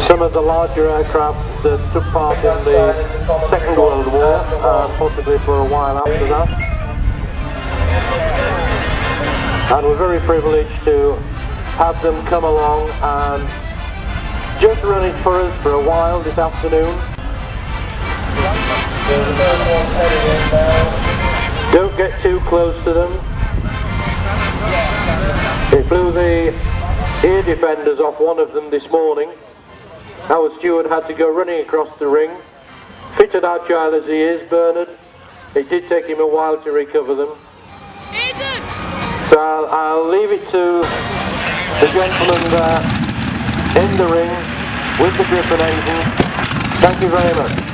Some of the larger aircraft that took part in the Second World War, possibly for a while after that. And we're very privileged to have them come along and just run it for us for a while this afternoon. Don't get too close to them. It blew the ear defenders off one of them this morning. Our steward had to go running across the ring. Fit and agile as he is, Bernard, it did take him a while to recover them. So I'll leave it to the gentleman there in the ring with the Driffield engine. Thank you very much.